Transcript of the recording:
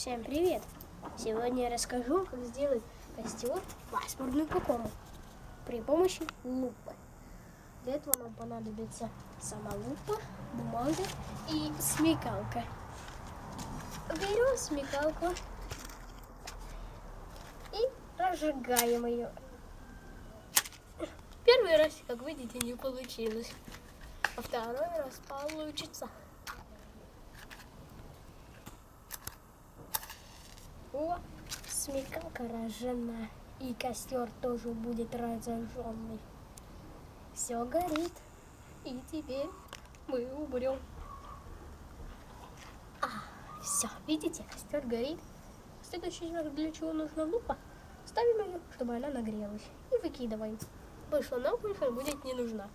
Всем привет! Сегодня я расскажу, как сделать костер пасмурную какому при помощи лупы. Для этого нам понадобится сама лупа, бумага и смекалка. Берем смекалку и разжигаем ее. Первый раз, как видите, не получилось, а второй раз получится. О, смекалка разжжена, и костер тоже будет разожженный. Все горит, и теперь мы умрем. Все, видите, костер горит. В следующий раз для чего нужна лупа? Ставим ее, чтобы она нагрелась, и выкидываем. Больше нам больше будет не нужна.